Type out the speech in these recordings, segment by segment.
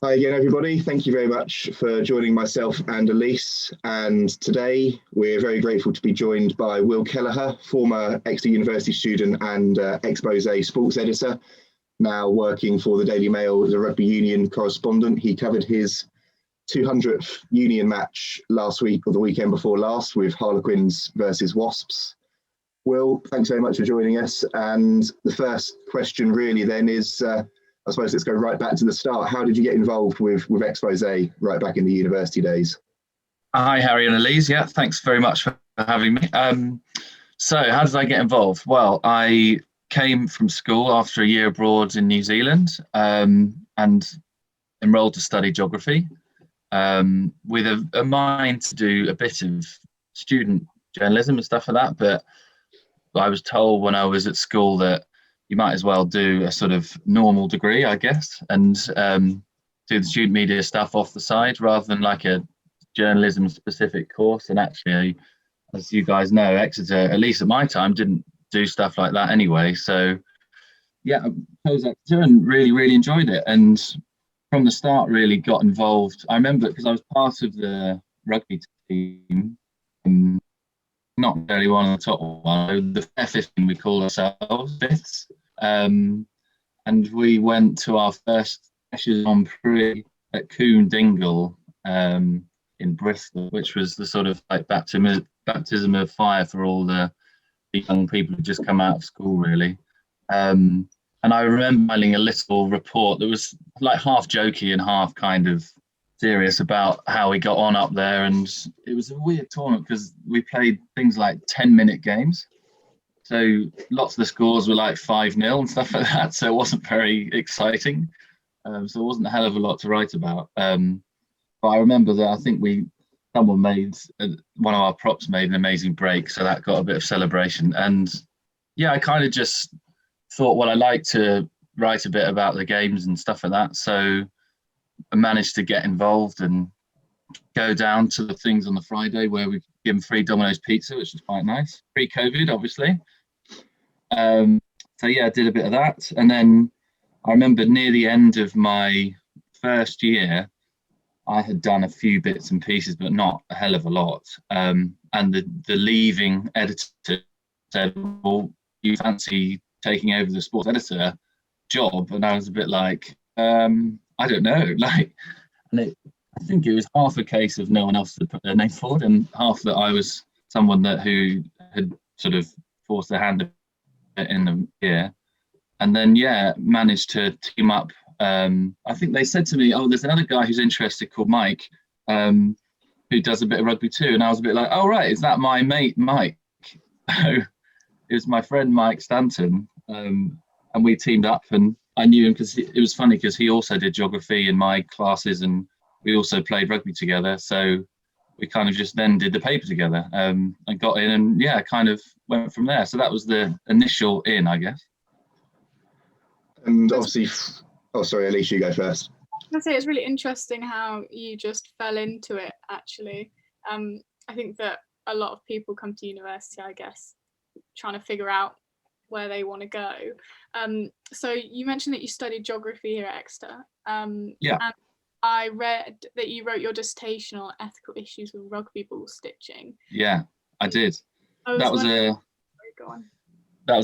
Hi again, everybody. Thank you very much for joining myself and Elise. And today we're very grateful to be joined by Will Kelleher, former Exeter University student and Exeposé Sports Editor, now working for the Daily Mail as a rugby union correspondent. He covered his 200th union match last week or the weekend before last with Harlequins versus Wasps. Will, thanks very much for joining us. And the first question really then is, I suppose let's go right back to the start. How did you get involved with Exposé right back in the university days? Hi, Harry and Elise. Yeah, thanks very much for having me. So how did I get involved? Well, I came from school after a year abroad in New Zealand and enrolled to study geography with a mind to do a bit of student journalism and stuff like that. But I was told when I was at school that you might as well do a sort of normal degree, I guess, and do the student media stuff off the side rather than like a journalism specific course. And actually, as you guys know, Exeter, at least at my time, didn't do stuff like that anyway. So yeah, I chose Exeter and really enjoyed it. And from the start, really got involved. I remember because I was part of the rugby team, not really one of the top ones, the fair 15 we call ourselves, fifths. And we went to our first Grand Prix at Coombe Dingle in Bristol, which was the sort of like baptism of fire for all the young people who just come out of school, really. And I remember writing a little report that was like half jokey and half kind of serious about how we got on up there. And it was a weird tournament because we played things like 10-minute games. So lots of the scores were like 5-0 and stuff like that. So it wasn't very exciting. So it wasn't a hell of a lot to write about. But I remember that I think one of our props made an amazing break. So that got a bit of celebration. And yeah, I kind of just thought, well, I like to write a bit about the games and stuff like that. So I managed to get involved and go down to the things on the Friday where we give them free Domino's pizza, which was quite nice. Pre-COVID, obviously. So yeah, I did a bit of that. And then I remember near the end of my first year, I had done a few bits and pieces, but not a hell of a lot. And the leaving editor said, well, you fancy taking over the sports editor job? And I was a bit like, I don't know, I think it was half a case of no one else had put their name forward, and half that I was someone who had sort of forced their hand in the year, and then managed to team up. I think they said to me, "Oh, there's another guy who's interested called Mike, who does a bit of rugby too," and I was a bit like, "Oh right, is that my mate Mike?" So it was my friend Mike Stanton, and we teamed up, and I knew him because it was funny because he also did geography in my classes and we also played rugby together. So we kind of just then did the paper together and got in and kind of went from there. So that was the initial in, I guess. And obviously, sorry, Elise, you go first. I'd say it's really interesting how you just fell into it, actually. I think that a lot of people come to university, I guess, trying to figure out where they want to go. So you mentioned that you studied geography here at Exeter. And I read that you wrote your dissertation on ethical issues with rugby ball stitching. Yeah, I did. That was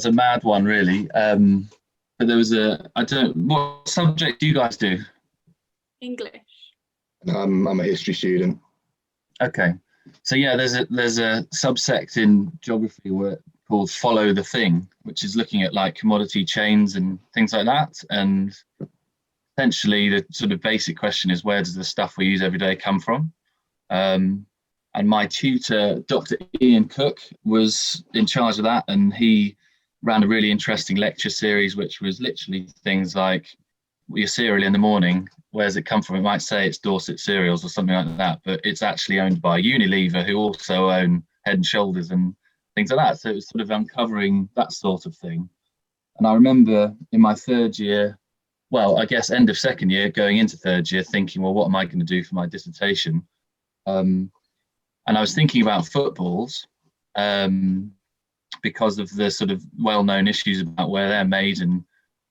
a mad one, really. But there was what subject do you guys do? English. I'm a history student. Okay. So yeah, there's a subsect in geography called Follow the Thing, which is looking at like commodity chains and things like that. And essentially the sort of basic question is, where does the stuff we use every day come from? And my tutor, Dr. Ian Cook, was in charge of that. And he ran a really interesting lecture series, which was literally things like your cereal in the morning, where does it come from? It might say it's Dorset Cereals or something like that, but it's actually owned by Unilever, who also own Head and Shoulders and things like that. So it was sort of uncovering that sort of thing. And I remember in my third year, well, I guess end of second year, going into third year, thinking, well, what am I going to do for my dissertation? And I was thinking about footballs because of the sort of well-known issues about where they're made and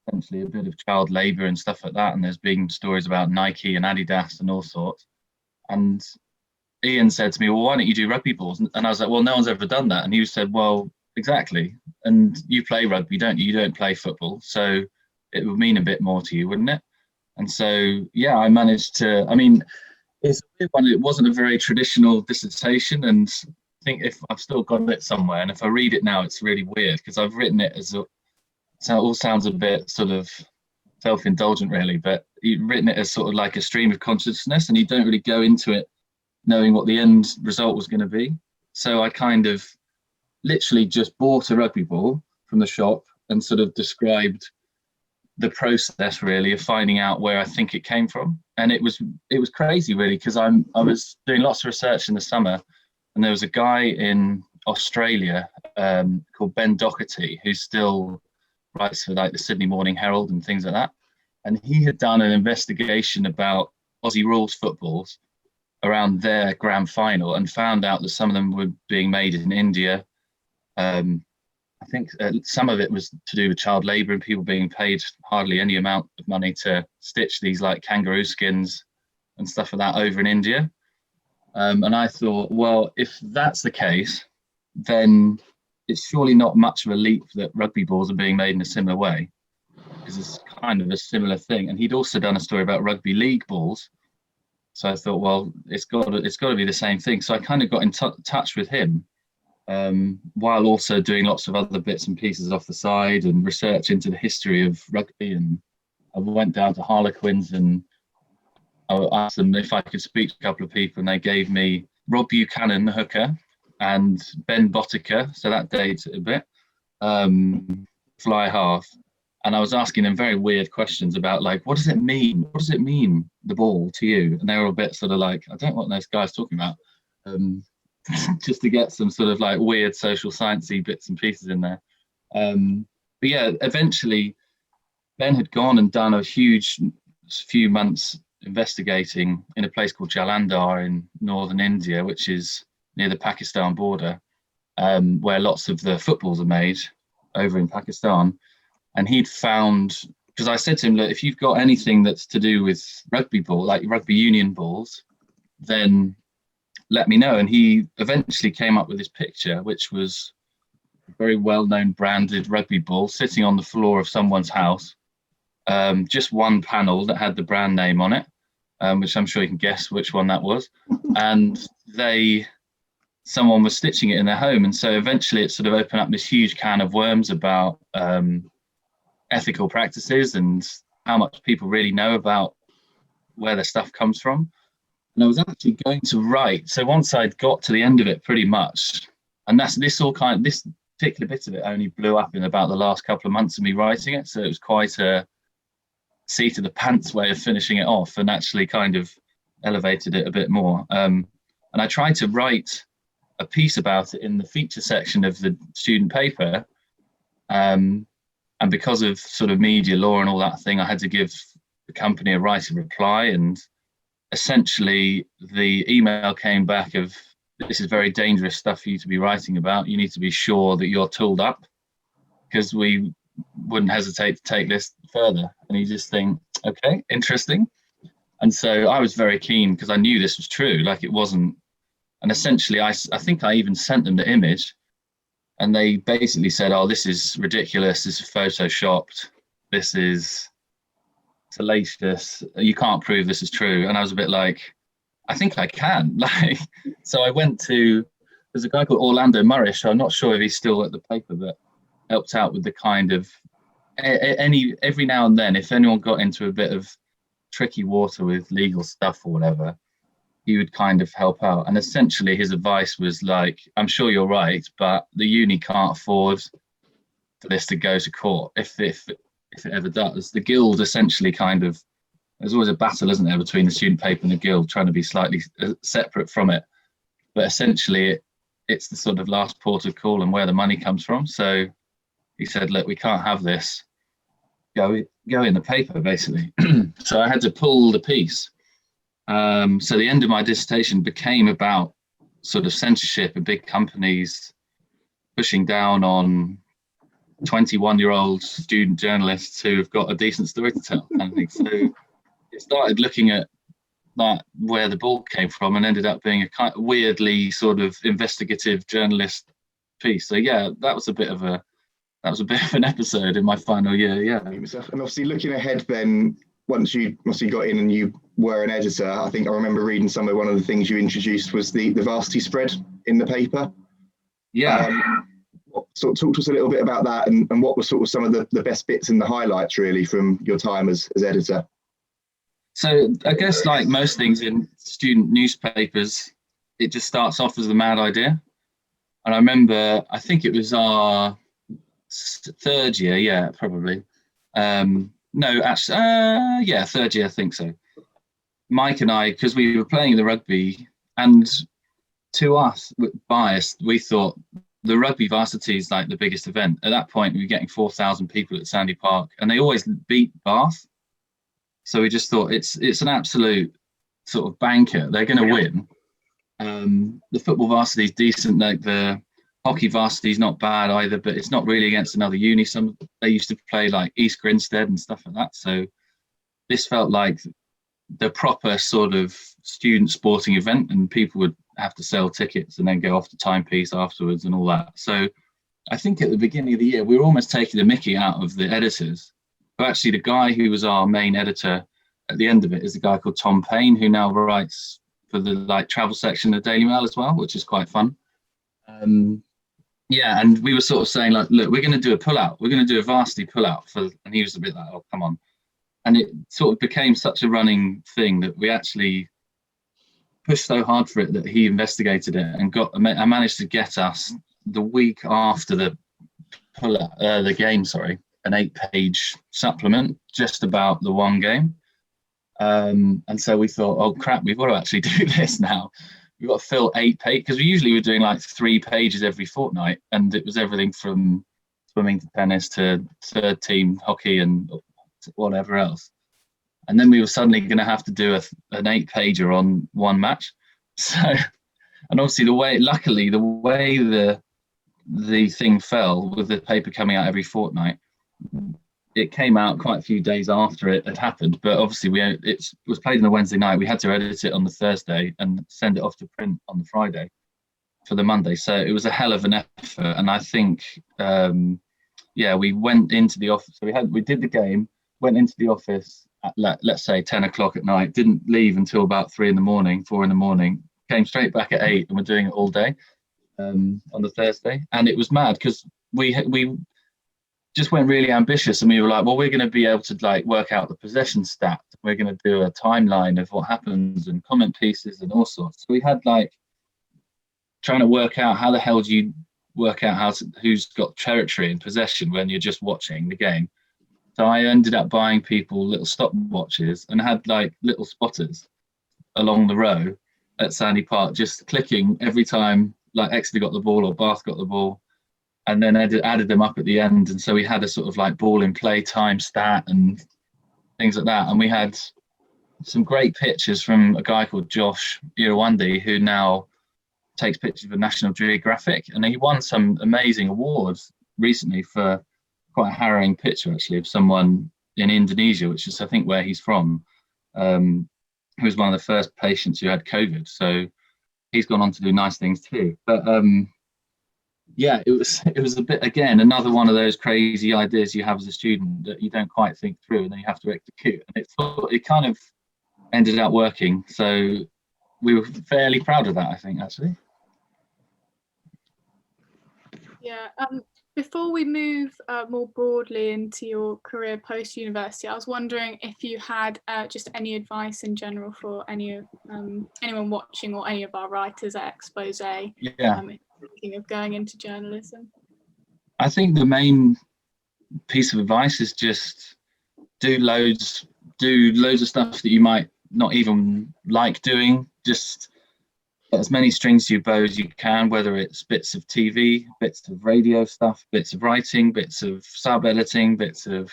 essentially a bit of child labour and stuff like that. And there's been stories about Nike and Adidas and all sorts. And Ian said to me, well, why don't you do rugby balls? And I was like, well, no one's ever done that. And he said, well, exactly. And you play rugby, don't you? You don't play football. So it would mean a bit more to you, wouldn't it? And so, yeah, I managed to, I mean, it's a weird one. It wasn't a very traditional dissertation. And I think if I've still got it somewhere, and if I read it now, it's really weird because I've written it as a, so it all sounds a bit sort of self-indulgent, really, but you've written it as sort of like a stream of consciousness, and you don't really go into it knowing what the end result was going to be. So I kind of literally just bought a rugby ball from the shop and sort of described the process, really, of finding out where I think it came from. And it was crazy, really, because I was doing lots of research in the summer, and there was a guy in Australia called Ben Doherty, who still writes for like the Sydney Morning Herald and things like that. And he had done an investigation about Aussie rules footballs around their grand final and found out that some of them were being made in India. I think some of it was to do with child labour and people being paid hardly any amount of money to stitch these like kangaroo skins and stuff like that over in India. And I thought, well, if that's the case, then it's surely not much of a leap that rugby balls are being made in a similar way, because it's kind of a similar thing. And he'd also done a story about rugby league balls. So I thought, well, it's got to be the same thing. So I kind of got in touch with him, while also doing lots of other bits and pieces off the side and research into the history of rugby. And I went down to Harlequins and I asked them if I could speak to a couple of people, and they gave me Rob Buchanan, the hooker, and Ben Botica, so that dates it a bit, fly half. And I was asking them very weird questions about, like, what does it mean? What does it mean, the ball, to you? And they were a bit sort of like, I don't know what those guys talking about. Just to get some sort of like weird social sciencey bits and pieces in there. But yeah, eventually Ben had gone and done a huge few months investigating in a place called Jalandhar in northern India, which is near the Pakistan border, where lots of the footballs are made over in Pakistan. And he'd found, because I said to him, look, if you've got anything that's to do with rugby ball, like rugby union balls, then let me know. And he eventually came up with this picture, which was a very well-known branded rugby ball sitting on the floor of someone's house, just one panel that had the brand name on it, which I'm sure you can guess which one that was. And someone was stitching it in their home. And so eventually it sort of opened up this huge can of worms about ethical practices and how much people really know about where their stuff comes from. And I was actually going to write. So once I'd got to the end of it pretty much, and this particular bit of it only blew up in about the last couple of months of me writing it. So it was quite a seat of the pants way of finishing it off, and actually kind of elevated it a bit more. And I tried to write a piece about it in the feature section of the student paper. And because of sort of media law and all that thing, I had to give the company a right of reply. And essentially the email came back of, this is very dangerous stuff for you to be writing about. You need to be sure that you're tooled up, because we wouldn't hesitate to take this further. And you just think, okay, interesting. And so I was very keen, because I knew this was true, like it wasn't. And essentially I think I even sent them the image, and they basically said, oh, this is ridiculous, this is photoshopped, this is salacious, you can't prove this is true. And I was a bit like, I think I can. Like, so I went to, there's a guy called Orlando Murrish, I'm not sure if he's still at the paper, that helped out with the kind of, every now and then, if anyone got into a bit of tricky water with legal stuff or whatever, he would kind of help out. And essentially his advice was like, I'm sure you're right, but the uni can't afford for this to go to court if it ever does. The guild essentially kind of, there's always a battle, isn't there, between the student paper and the guild, trying to be slightly separate from it. But essentially it's the sort of last port of call and where the money comes from. So he said, look, we can't have this go in the paper, basically. So I had to pull the piece. So the end of my dissertation became about sort of censorship and big companies pushing down on 21-year-old student journalists who have got a decent story to tell, kind of thing. So it started looking at that, where the ball came from, and ended up being a kind of weirdly sort of investigative journalist piece. So yeah, that was a bit of an episode in my final year. Yeah. And obviously looking ahead then, once you got in and you were an editor, I think I remember reading somewhere one of the things you introduced was the varsity spread in the paper. Yeah. Sort of talk to us a little bit about that, and what were sort of some of the best bits and the highlights really from your time as editor. So I guess, like most things in student newspapers, it just starts off as a mad idea. And I remember, I think it was our third year, yeah, probably. No, actually, yeah, third year, I think so. Mike and I, because we were playing the rugby, and to us, biased, we thought the rugby varsity is like the biggest event. At that point, we were getting 4,000 people at Sandy Park, and they always beat Bath. So we just thought it's an absolute sort of banker. They're going to win. The football varsity is decent. Like the hockey varsity is not bad either, but it's not really against another uni. They used to play like East Grinstead and stuff like that. So this felt like the proper sort of student sporting event, and people would have to sell tickets and then go off to timepiece afterwards and all that. So I think at the beginning of the year, we were almost taking the mickey out of the editors. But actually, the guy who was our main editor at the end of it is a guy called Tom Payne, who now writes for the like travel section of the Daily Mail as well, which is quite fun. Yeah, and we were sort of saying like, look, we're going to do a pull-out. We're going to do a varsity pull-out and he was a bit like, oh, come on. And it sort of became such a running thing that we actually pushed so hard for it that he investigated it and I managed to get us the week after the pull-out, the game, an 8-page supplement just about the one game. And so we thought, oh crap, we've got to actually do this now. We've got to fill 8 pages, because we usually were doing like 3 pages every fortnight, and it was everything from swimming to tennis to third team hockey and whatever else. And then we were suddenly going to have to do an 8-pager on one match. So, and obviously luckily the way the thing fell with the paper coming out every fortnight, it came out quite a few days after it had happened, but obviously it was played on a Wednesday night. We had to edit it on the Thursday and send it off to print on the Friday for the Monday. So it was a hell of an effort. And I think, we went into the office. So we did the game, went into the office at let's say 10 o'clock at night, didn't leave until about 4 in the morning, came straight back at 8, and we're doing it all day on the Thursday. And it was mad because we just went really ambitious, and we were like, well, we're going to be able to like work out the possession stat. We're going to do a timeline of what happens and comment pieces and all sorts. So we had like trying to work out how the hell do you work out who's got territory and possession when you're just watching the game. So I ended up buying people little stopwatches and had like little spotters along the row at Sandy Park, just clicking every time like Exeter got the ball or Bath got the ball, and then added them up at the end. And so we had a sort of like ball in play time stat and things like that. And we had some great pictures from a guy called Josh Irawandi, who now takes pictures for National Geographic. And he won some amazing awards recently for quite a harrowing picture, actually, of someone in Indonesia, which is, I think, where he's from, who was one of the first patients who had COVID. So he's gone on to do nice things too. But yeah, it was a bit, again, another one of those crazy ideas you have as a student that you don't quite think through, and then you have to execute. And it kind of ended up working. So we were fairly proud of that, I think, actually. Yeah. Before we move more broadly into your career post-university, I was wondering if you had just any advice in general for anyone watching or any of our writers at Exposé, thinking of going into journalism. I think the main piece of advice is just do loads of stuff that you might not even like doing. Just as many strings to your bow as you can, whether it's bits of TV, bits of radio stuff, bits of writing, bits of sub-editing, bits of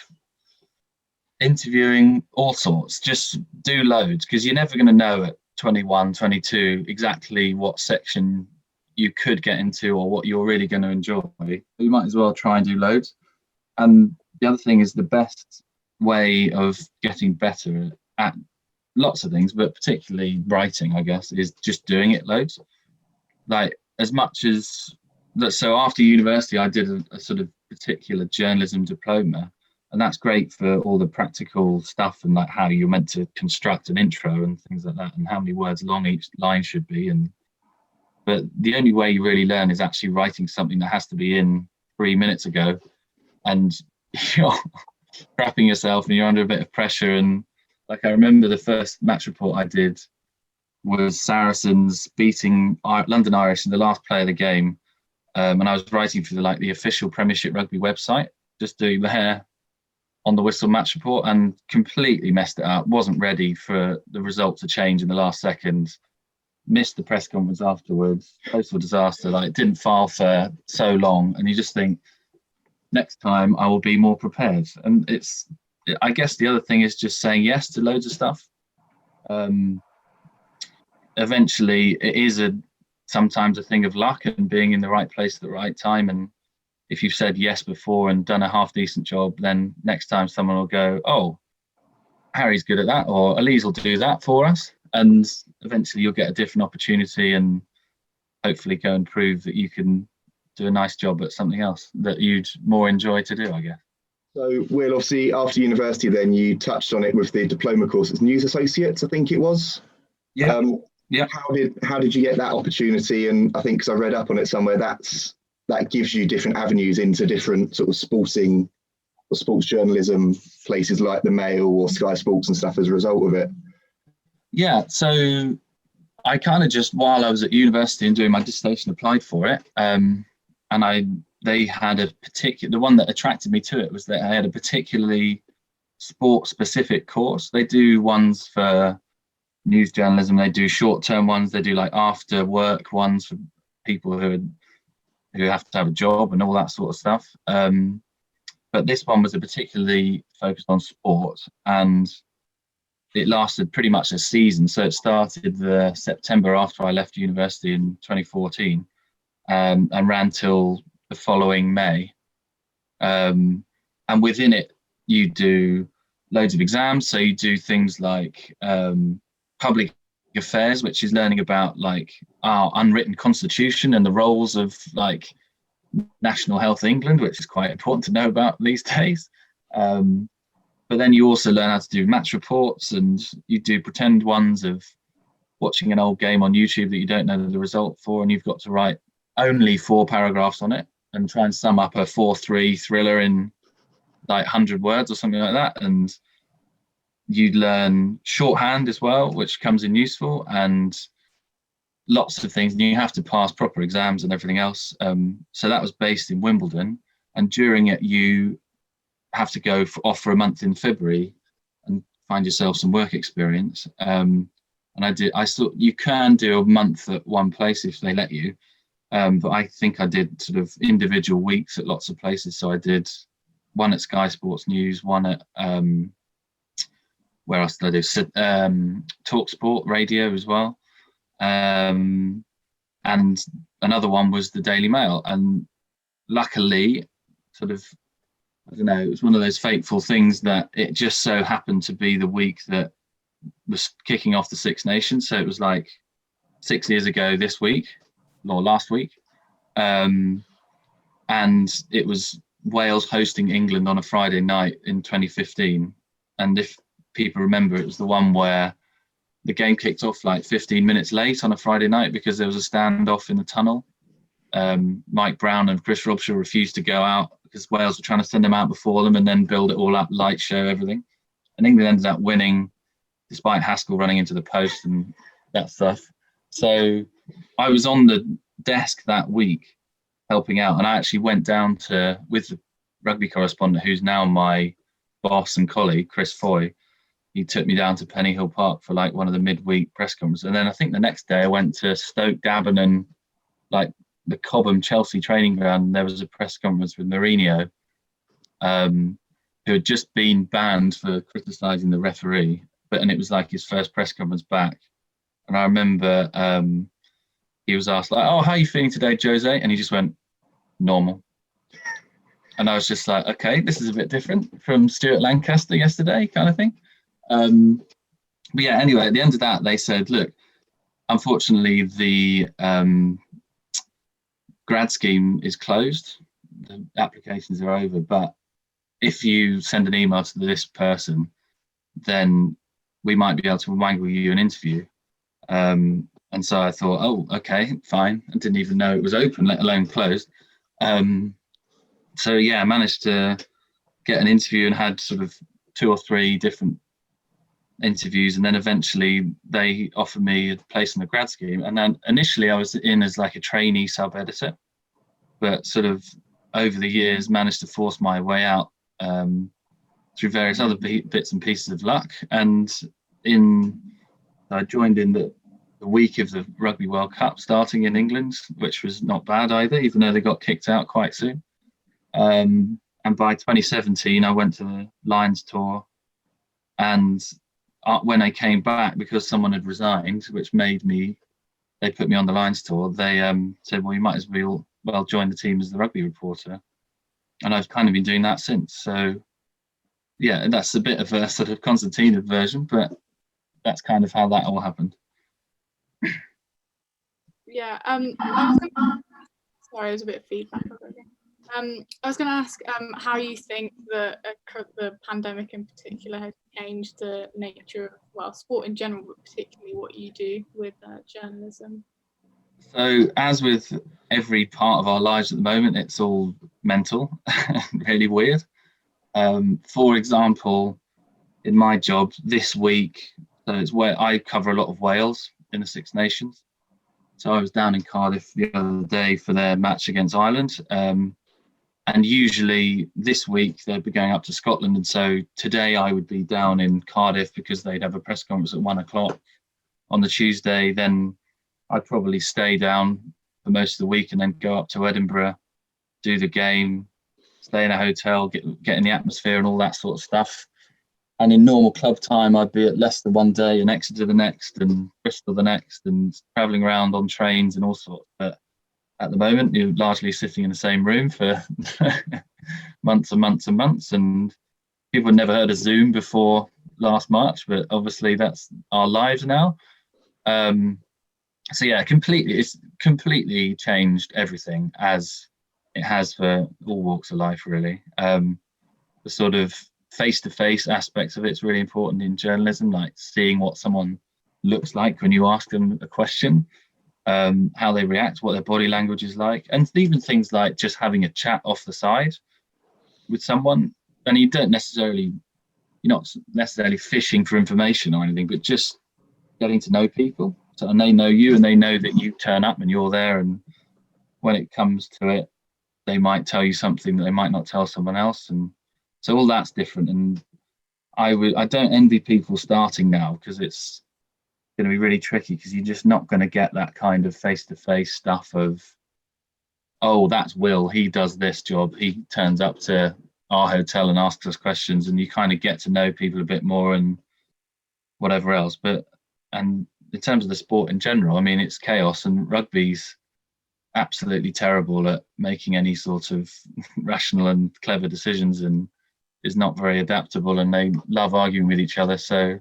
interviewing, all sorts. Just do loads, because you're never going to know at 21, 22 exactly what section you could get into or what you're really going to enjoy. You might as well try and do loads. And the other thing is the best way of getting better at lots of things, but particularly writing, I guess, is just doing it loads. Like as much as that. So after university, I did a sort of particular journalism diploma, and that's great for all the practical stuff and like how you're meant to construct an intro and things like that, and how many words long each line should be. But the only way you really learn is actually writing something that has to be in 3 minutes ago, and you're crapping yourself and you're under a bit of pressure. And like I remember the first match report I did was Saracens beating London Irish in the last play of the game, and I was writing for the official Premiership Rugby website, just doing the hair on the whistle match report, and completely messed it up. Wasn't ready for the result to change in the last second. Missed the press conference afterwards. Total disaster. Like, didn't file for so long, and you just think, next time I will be more prepared. And I guess the other thing is just saying yes to loads of stuff. Eventually, it is sometimes a thing of luck and being in the right place at the right time. And if you've said yes before and done a half decent job, then next time someone will go, oh, Harry's good at that, or Elise will do that for us. And eventually you'll get a different opportunity and hopefully go and prove that you can do a nice job at something else that you'd more enjoy to do, I guess. So, Will, obviously after university then you touched on it with the diploma course as News Associates, I think it was. Yeah. Yeah. How did you get that opportunity? And I think, because I read up on it somewhere, that gives you different avenues into different sort of sporting or sports journalism places like the Mail or Sky Sports and stuff as a result of it. Yeah, so I kind of just, while I was at university and doing my dissertation, applied for it. They had the one that attracted me to it was that I had a particularly sport-specific course. They do ones for news journalism, they do short-term ones, they do like after work ones for people who have to have a job and all that sort of stuff. But this one was particularly focused on sport, and it lasted pretty much a season. So it started the September after I left university in 2014, and ran till the following May. And within it, you do loads of exams. So you do things like public affairs, which is learning about like our unwritten constitution and the roles of like National Health England, which is quite important to know about these days. But then you also learn how to do match reports, and you do pretend ones of watching an old game on YouTube that you don't know the result for, and you've got to write only 4 paragraphs on it and try and sum up a 4-3 thriller in like 100 words or something like that. And you learn shorthand as well, which comes in useful, and lots of things. And you have to pass proper exams and everything else. So that was based in Wimbledon, and during it you have to go off for a month in February and find yourself some work experience. And I thought you can do a month at one place if they let you. But I think I did sort of individual weeks at lots of places. So I did one at Sky Sports News, one at where else did I do? Talk Sport Radio as well. And another one was the Daily Mail. And luckily, sort of, I don't know, it was one of those fateful things that it just so happened to be the week that was kicking off the Six Nations. So it was like 6 years ago this week, or last week. And it was Wales hosting England on a Friday night in 2015. And if people remember, it was the one where the game kicked off like 15 minutes late on a Friday night because there was a standoff in the tunnel. Mike Brown and Chris Robshaw refused to go out because Wales were trying to send them out before them and then build it all up, light show, everything. And England ended up winning despite Haskell running into the post and that stuff. So I was on the desk that week helping out, and I actually went down with the rugby correspondent who's now my boss and colleague, Chris Foy. He took me down to Pennyhill Park for like one of the midweek press conferences. And then I think the next day I went to Stoke Dagenham, like the Cobham Chelsea training ground. And there was a press conference with Mourinho, who had just been banned for criticising the referee. And it was like his first press conference back. And I remember he was asked like, "Oh, how are you feeling today, Jose?" And he just went, "Normal." And I was just like, okay, this is a bit different from Stuart Lancaster yesterday, kind of thing. But yeah, anyway, at the end of that, they said, look, unfortunately, the grad scheme is closed. The applications are over, but if you send an email to this person, then we might be able to wangle you an interview. And so I thought, oh, okay, fine. I didn't even know it was open, let alone closed. So yeah, I managed to get an interview and had sort of 2 or 3 different interviews, and then eventually they offered me a place in the grad scheme. And then initially I was in as like a trainee sub-editor, but sort of over the years managed to force my way out through various other bits and pieces of luck. And I joined in the week of the Rugby World Cup starting in England, which was not bad either, even though they got kicked out quite soon. And by 2017, I went to the Lions tour. And when I came back, because someone had resigned, which they put me on the Lions tour, they said, well, you might as well join the team as the rugby reporter. And I've kind of been doing that since. So yeah, that's a bit of a sort of concertina version, but that's kind of how that all happened. Yeah. Sorry, there's a bit of feedback already. I was going to ask how you think the pandemic in particular has changed the nature of, sport in general, but particularly what you do with journalism. So as with every part of our lives at the moment, it's all mental, really weird. For example, in my job this week, so it's where I cover a lot of Wales in the Six Nations. So I was down in Cardiff the other day for their match against Ireland. And usually this week they'd be going up to Scotland. And so today I would be down in Cardiff because they'd have a press conference at 1:00 on the Tuesday. Then I'd probably stay down for most of the week and then go up to Edinburgh, do the game, stay in a hotel, get in the atmosphere and all that sort of stuff. And in normal club time, I'd be at Leicester one day and Exeter the next and Bristol the next and travelling around on trains and all sorts. But at the moment, you're largely sitting in the same room for months and months and months. And people had never heard of Zoom before last March, but obviously that's our lives now. So yeah, it's completely changed everything, as it has for all walks of life, really. The sort of face-to-face aspects of it's really important in journalism, like seeing what someone looks like when you ask them a question, how they react, what their body language is like, and even things like just having a chat off the side with someone. And you're not necessarily fishing for information or anything, but just getting to know people. So, and they know you and they know that you turn up and you're there, and when it comes to it, they might tell you something that they might not tell someone else. And so all that's different. And I don't envy people starting now, because it's going to be really tricky, because you're just not going to get that kind of face-to-face stuff of, oh, that's Will, he does this job, he turns up to our hotel and asks us questions, and you kind of get to know people a bit more and whatever else. And in terms of the sport in general, I mean, it's chaos, and rugby's absolutely terrible at making any sort of rational and clever decisions, and is not very adaptable, and they love arguing with each other. So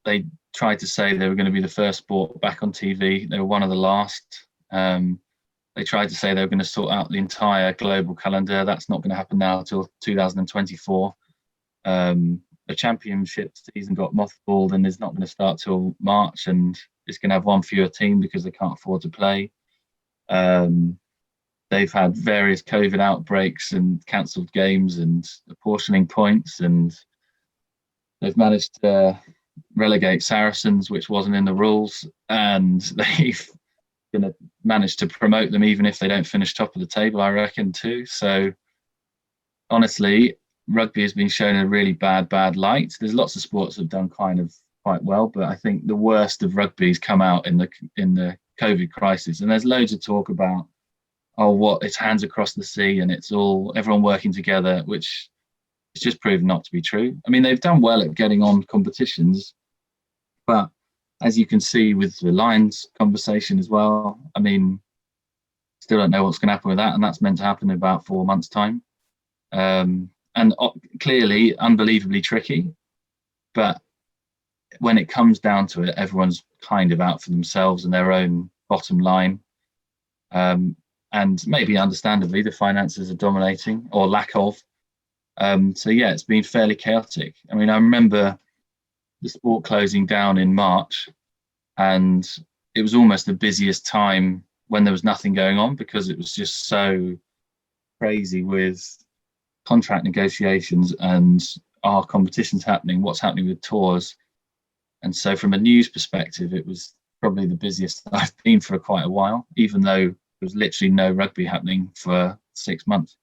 they tried to say they were going to be the first sport back on TV. They were one of the last. They tried to say they were going to sort out the entire global calendar. That's not going to happen now until 2024. The championship season got mothballed and is not going to start till March, and it's going to have one fewer team because they can't afford to play. They've had various COVID outbreaks and cancelled games and apportioning points, and they've managed to relegate Saracens, which wasn't in the rules, and they've managed to promote them even if they don't finish top of the table, I reckon, too. So honestly, rugby has been shown a really bad light. There's lots of sports that have done quite well, but I think the worst of rugby's come out in the COVID crisis. And there's loads of talk about, it's hands across the sea and it's all everyone working together, which is just proven not to be true. I mean, they've done well at getting on competitions, but as you can see with the Lions conversation as well, I mean, Still don't know what's going to happen with that, and that's meant to happen in about 4 months' time. And clearly, unbelievably tricky. But when it comes down to it, everyone's kind of out for themselves and their own bottom line. And maybe understandably, the finances are dominating, or lack of. So yeah, it's been fairly chaotic. I mean, I remember the sport closing down in March, and it was almost the busiest time when there was nothing going on, because it was just so crazy with contract negotiations and our competitions happening, what's happening with tours. And so from a news perspective, it was probably the busiest I've been for quite a while, even though there was literally no rugby happening for 6 months.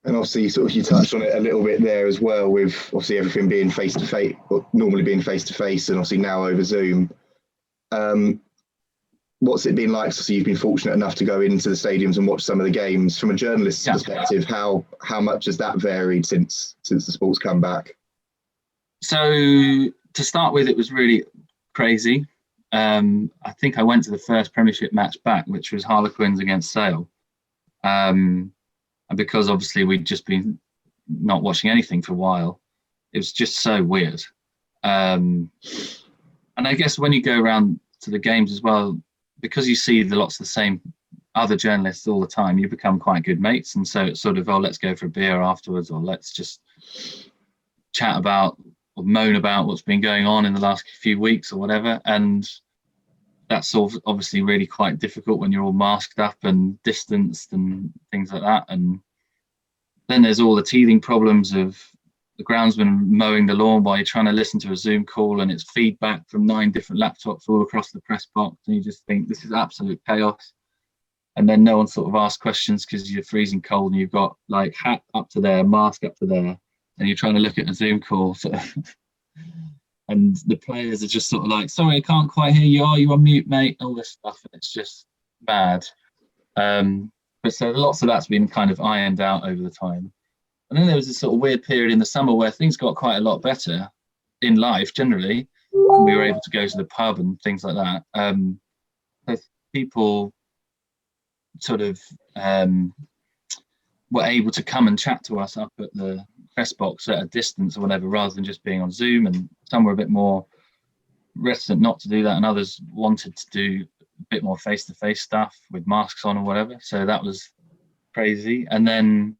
And obviously, sort of, you touched on it a little bit there as well, with obviously everything being face to face, normally being face to face, and obviously now over Zoom. What's it been like? So you've been fortunate enough to go into the stadiums and watch some of the games. From a journalist's perspective, how much has that varied since the sport's come back? So to start with, it was really crazy. I think I went to the first Premiership match back, which was Harlequins against Sale. And because obviously we'd just been not watching anything for a while, it was just so weird. And I guess when you go around to the games as well, because you see lots of the same other journalists all the time, you become quite good mates. And so it's sort of, let's go for a beer afterwards, or let's just chat about or moan about what's been going on in the last few weeks or whatever. And that's obviously really quite difficult when you're all masked up and distanced and things like that. And then there's all the teething problems of the groundsman mowing the lawn while you're trying to listen to a Zoom call, and it's feedback from 9 different laptops all across the press box, and you just think this is absolute chaos. And then no one sort of asks questions because you're freezing cold and you've got like hat up to there, mask up to there, and you're trying to look at a Zoom call. So and the players are just sort of like, sorry, I can't quite hear you. Are you on mute, mate? All this stuff. And it's just bad. But so lots of that's been kind of ironed out over the time. And then there was this sort of weird period in the summer where things got quite a lot better in life generally. And we were able to go to the pub and things like that. So people sort of were able to come and chat to us up at the press box at a distance or whatever, rather than just being on Zoom. And some were a bit more reticent not to do that, and others wanted to do a bit more face-to-face stuff with masks on or whatever. So that was crazy. And then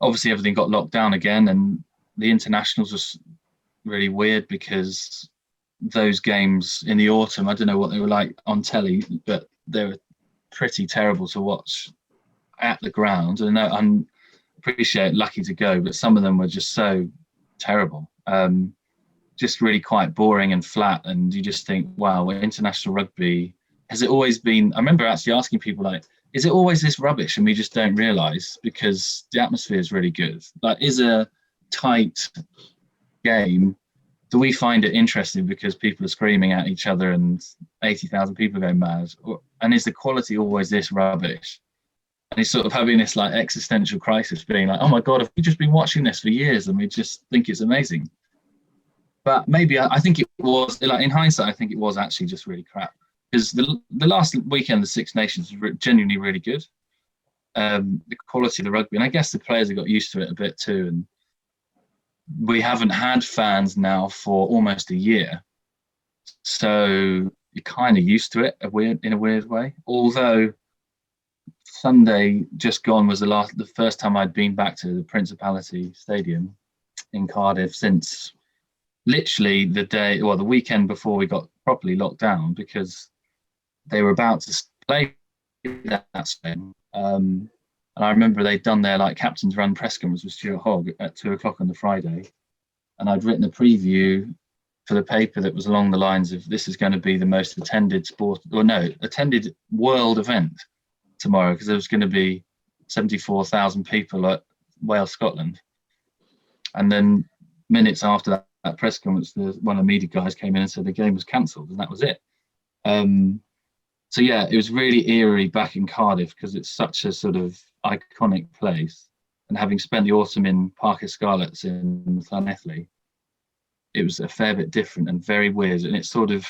obviously everything got locked down again, and the internationals was really weird because those games in the autumn, I don't know what they were like on telly, but they were pretty terrible to watch at the ground. And I'm appreciate lucky to go, but some of them were just so terrible, just really quite boring and flat. And you just think, wow, international rugby, has it always been? I remember actually asking people, like, is it always this rubbish and we just don't realise because the atmosphere is really good? Like, is a tight game, do we find it interesting because people are screaming at each other and 80,000 people go mad? And is the quality always this rubbish? And he's sort of having this like existential crisis, being like, oh my God, have we just been watching this for years and we just think it's amazing? But maybe I think it was, like in hindsight, I think it was actually just really crap. Because the last weekend, the Six Nations was genuinely really good. The quality of the rugby, and I guess the players have got used to it a bit too. And we haven't had fans now for almost a year. So you're kind of used to it in a weird way. Although Sunday just gone was the first time I'd been back to the Principality Stadium in Cardiff since literally the weekend before we got properly locked down, because they were about to play that game. And I remember they'd done their like captain's run press conference with Stuart Hogg at 2:00 on the Friday. And I'd written a preview for the paper that was along the lines of, this is going to be the most attended attended world event tomorrow, because there was going to be 74,000 people at Wales, Scotland. And then minutes after that press conference, one of the media guys came in and said the game was cancelled, and that was it. So yeah, it was really eerie back in Cardiff because it's such a sort of iconic place. And having spent the autumn in Parker Scarlets in Llanelli, it was a fair bit different and very weird. And it sort of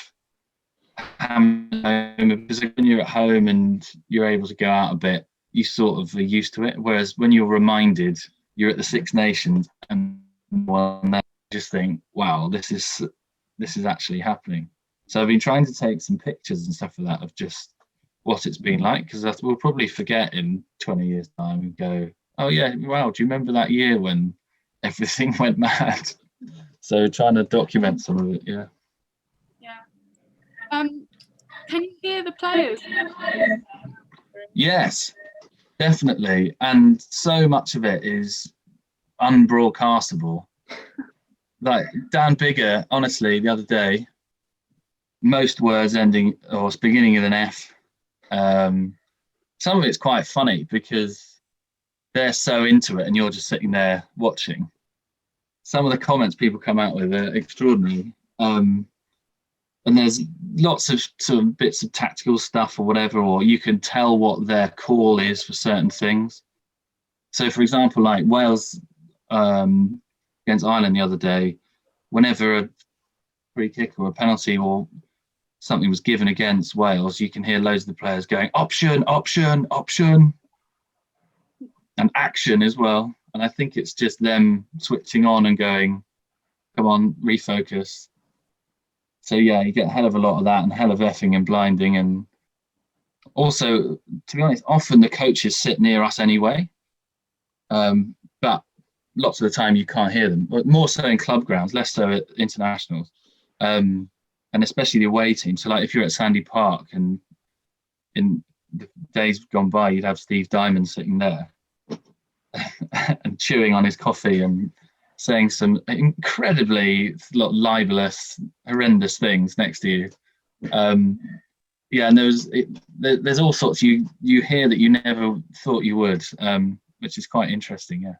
home, because when you're at home and you're able to go out a bit, you sort of are used to it. Whereas when you're reminded you're at the Six Nations and you just think, wow, this is actually happening. So I've been trying to take some pictures and stuff of that, of just what it's been like, because we'll probably forget in 20 years time and go, oh yeah, wow, do you remember that year when everything went mad? So trying to document some of it. Yeah. Can you hear the players? Yes, definitely. And so much of it is unbroadcastable. Like Dan Bigger, honestly, the other day, most words ending or beginning with an F. Some of it's quite funny because they're so into it and you're just sitting there watching. Some of the comments people come out with are extraordinary. And there's lots of sort of bits of tactical stuff or whatever, or you can tell what their call is for certain things. So, for example, like Wales against Ireland the other day, whenever a free kick or a penalty or something was given against Wales, you can hear loads of the players going, option, option, option, and action as well. And I think it's just them switching on and going, come on, refocus. So yeah, you get a hell of a lot of that and hell of effing and blinding. And also, to be honest, often the coaches sit near us anyway. But lots of the time you can't hear them, but more so in club grounds, less so at internationals. And especially the away team. So like if you're at Sandy Park and in the days gone by, you'd have Steve Diamond sitting there and chewing on his coffee and saying some incredibly libelous, horrendous things next to you. Yeah, and there's all sorts you hear that you never thought you would, which is quite interesting. Yeah.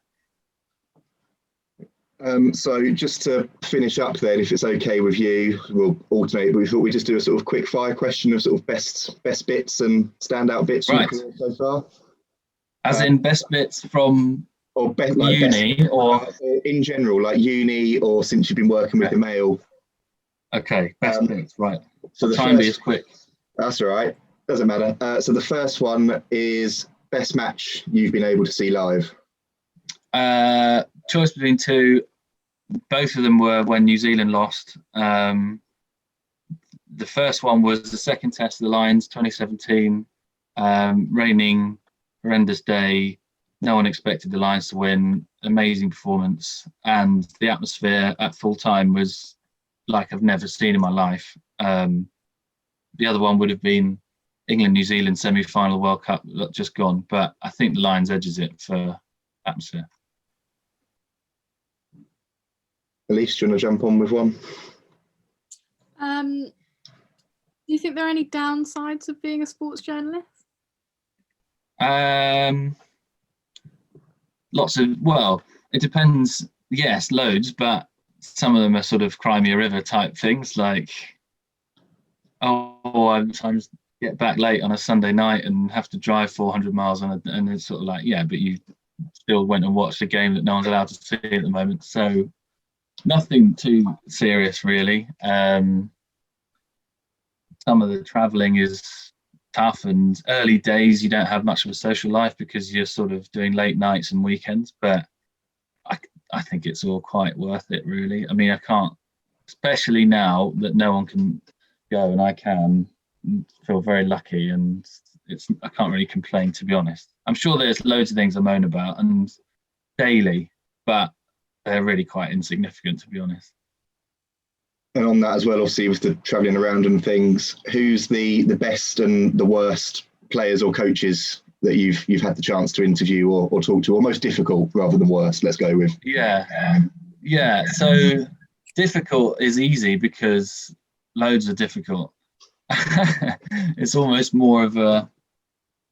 So just to finish up then, if it's okay with you, we'll alternate, but we thought we'd just do a sort of quick fire question of sort of best bits and standout bits right. so far. As in best bits from or uni best, or in general, like uni or since you've been working with the Mail. Okay, best bits, right. So I'll try and be as quick. That's all right, doesn't matter. So the first one is best match you've been able to see live. Choice between two. Both of them were when New Zealand lost. The first one was the second test of the Lions, 2017. Raining, horrendous day. No one expected the Lions to win. Amazing performance. And the atmosphere at full time was like I've never seen in my life. The other one would have been England-New Zealand semi-final World Cup just gone. But I think the Lions edges it for atmosphere. Elise, do you want to jump on with one? Do you think there are any downsides of being a sports journalist? Lots of, well, it depends. Yes, loads, but some of them are sort of Cry Me a River type things, like, oh, I sometimes get back late on a Sunday night and have to drive 400 miles and it's sort of like, yeah, but you still went and watched a game that no one's allowed to see at the moment. So nothing too serious, really. Some of the traveling is tough, and early days you don't have much of a social life because you're sort of doing late nights and weekends, but I think it's all quite worth it, really. I mean, I can't, especially now that no one can go and I can, feel very lucky, and I can't really complain, to be honest. I'm sure there's loads of things I moan about and daily, but they're really quite insignificant, to be honest. And on that as well, obviously, with the travelling around and things, who's the best and the worst players or coaches that you've had the chance to interview or talk to, or most difficult rather than worst? Let's go with. Yeah. So difficult is easy because loads are difficult. It's almost more of a,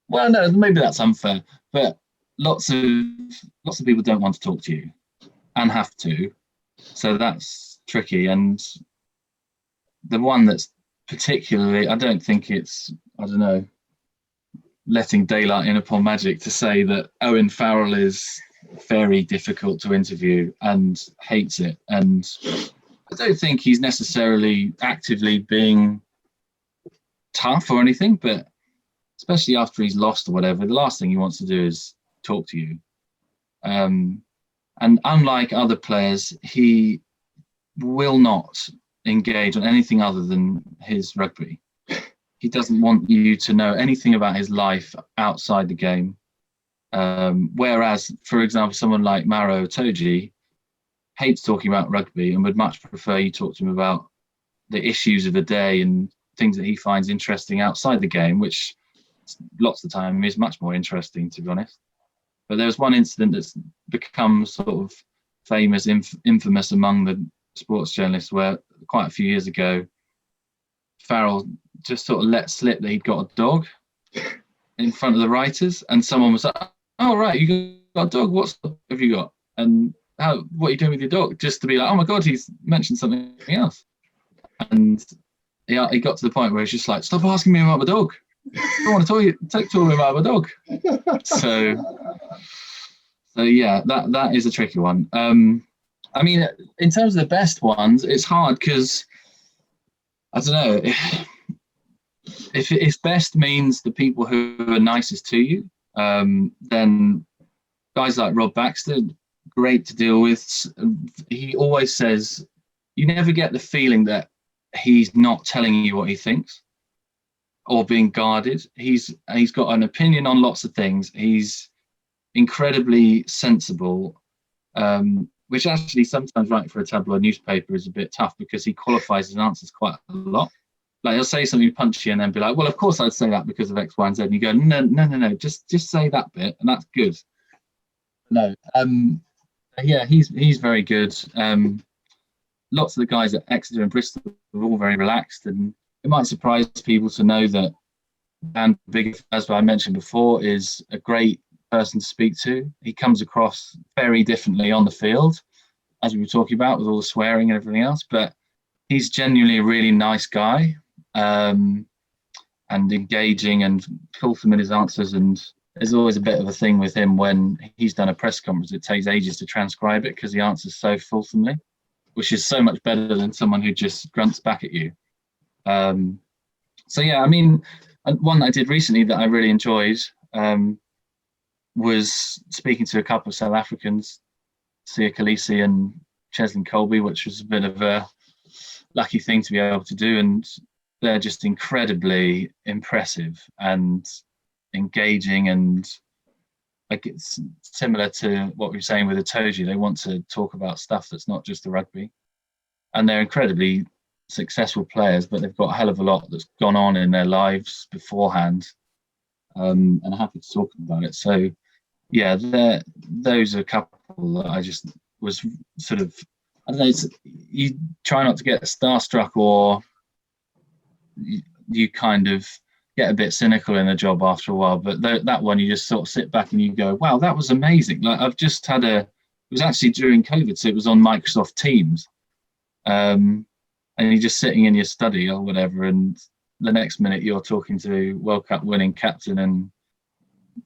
well, no, maybe that's unfair, but lots of people don't want to talk to you and have to, so that's tricky. And the one that's particularly, I don't think it's, I don't know, letting daylight in upon magic to say that Owen Farrell is very difficult to interview and hates it. And I don't think he's necessarily actively being tough or anything, but especially after he's lost or whatever, the last thing he wants to do is talk to you. And unlike other players, he will not engage on anything other than his rugby. He doesn't want you to know anything about his life outside the game. Whereas, for example, someone like Maro Toji hates talking about rugby and would much prefer you talk to him about the issues of the day and things that he finds interesting outside the game, which lots of the time is much more interesting, to be honest. But there was one incident that's become sort of famous, infamous among the sports journalists, where quite a few years ago, Farrell just sort of let slip that he'd got a dog in front of the writers, and someone was like, "Oh right, you got a dog? What have you got? And what are you doing with your dog?" Just to be like, "Oh my God, he's mentioned something else." And he got to the point where he's just like, "Stop asking me about my dog. I don't want to talk to me about my dog." So yeah, that is a tricky one. I mean, in terms of the best ones, it's hard because I don't know if best means the people who are nicest to you. Then guys like Rob Baxter, great to deal with. He always says you never get the feeling that he's not telling you what he thinks or being guarded. He's got an opinion on lots of things. He's incredibly sensible, which actually sometimes writing for a tabloid newspaper is a bit tough because he qualifies his answers quite a lot. Like he'll say something punchy and then be like, "Well, of course I'd say that because of X, Y, and Z." And you go, no, just say that bit and that's good. No, yeah, he's very good. Lots of the guys at Exeter and Bristol are all very relaxed, and it might surprise people to know that Dan Big, as I mentioned before, is a great person to speak to. He comes across very differently on the field, as we were talking about with all the swearing and everything else, but he's genuinely a really nice guy, and engaging and fulsome in his answers. And there's always a bit of a thing with him when he's done a press conference. It takes ages to transcribe it because he answers so fulsomely, which is so much better than someone who just grunts back at you. So yeah, I mean, one I did recently that I really enjoyed was speaking to a couple of South Africans, Sia Khaleesi and Cheslin Colby, which was a bit of a lucky thing to be able to do. And they're just incredibly impressive and engaging, and like it's similar to what we were saying with Itoji. They want to talk about stuff that's not just the rugby, and they're incredibly successful players, but they've got a hell of a lot that's gone on in their lives beforehand, and happy to talk about it. So yeah, those are a couple that I just was sort of, I don't know, you try not to get starstruck, or you kind of get a bit cynical in the job after a while, but that one you just sort of sit back and you go, wow, that was amazing. Like I've just had it was actually during COVID, so it was on Microsoft Teams, and you're just sitting in your study or whatever, and the next minute you're talking to World Cup winning captain and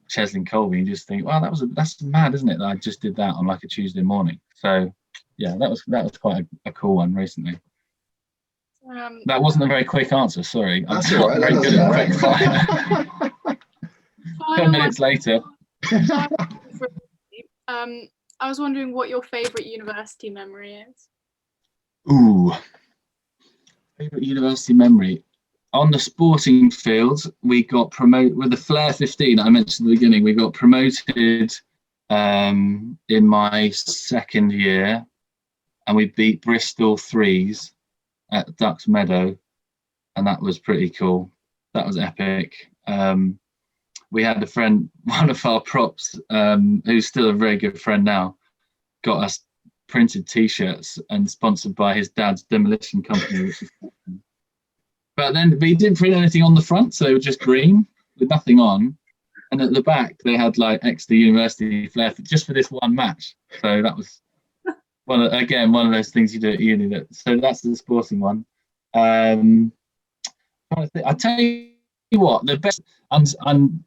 Cheslin Colby, and you just think, wow, that's mad, isn't it, that I just did that on like a Tuesday morning. So yeah, that was quite a cool one recently. That wasn't a very quick answer, sorry. That's I'm all not right. very good at quick fire. 10 minutes later. I was wondering what your favourite university memory is. Ooh, favourite university memory. On the sporting field, we got promoted with the Flair 15 I mentioned at the beginning. We got promoted in my second year, and we beat Bristol Threes at Ducks Meadow, and that was pretty cool. That was epic. We had a friend, one of our props, who's still a very good friend now, got us printed T-shirts and sponsored by his dad's demolition company. But he didn't print anything on the front, so they were just green with nothing on. And at the back, they had like Exeter University flair just for this one match. So that was one of those things you do at uni. So that's the sporting one. I tell you what, the best, and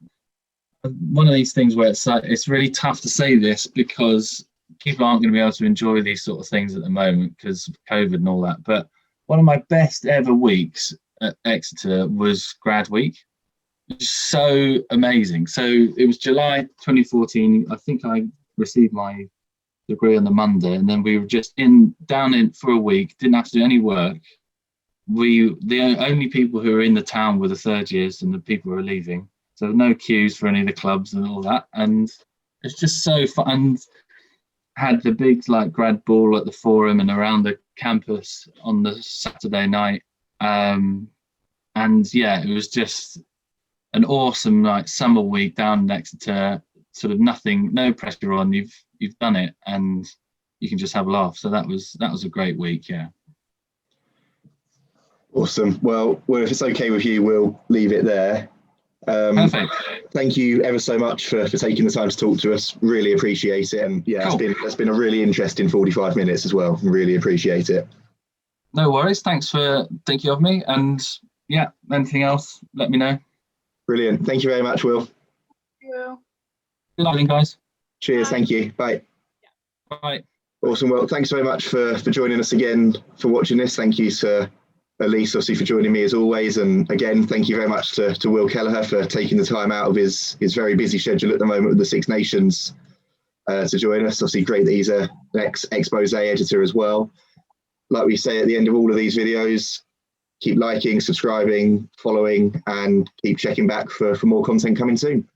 one of these things where it's really tough to say this because people aren't going to be able to enjoy these sort of things at the moment because of COVID and all that. But one of my best ever weeks at Exeter was grad week. It was so amazing. So it was July 2014. I think I received my degree on the Monday, and then we were just down in for a week, didn't have to do any work. The only people who were in the town were the third years and the people who were leaving. So no queues for any of the clubs and all that. And it's just so fun. And had the big like grad ball at the Forum and around the campus on the Saturday night. And yeah, it was just an awesome like summer week down in Exeter. Sort of nothing, no pressure on. You've done it, and you can just have a laugh. So that was a great week. Yeah. Awesome. Well, if it's okay with you, we'll leave it there. Perfect. Thank you ever so much for taking the time to talk to us. Really appreciate it. And yeah, cool. It's been a really interesting 45 minutes as well. Really appreciate it. No worries. Thanks for thinking of me. And yeah, anything else, let me know. Brilliant. Thank you very much, Will. Thank you, Will. Good evening, guys. Cheers. Bye. Thank you. Bye. Bye. Awesome. Well, thanks very much for joining us again, for watching this. Thank you to Elise, obviously, for joining me as always. And again, thank you very much to Will Kelleher for taking the time out of his very busy schedule at the moment with the Six Nations to join us. Obviously, great that he's an ex-Exposé editor as well. Like we say at the end of all of these videos, keep liking, subscribing, following, and keep checking back for more content coming soon.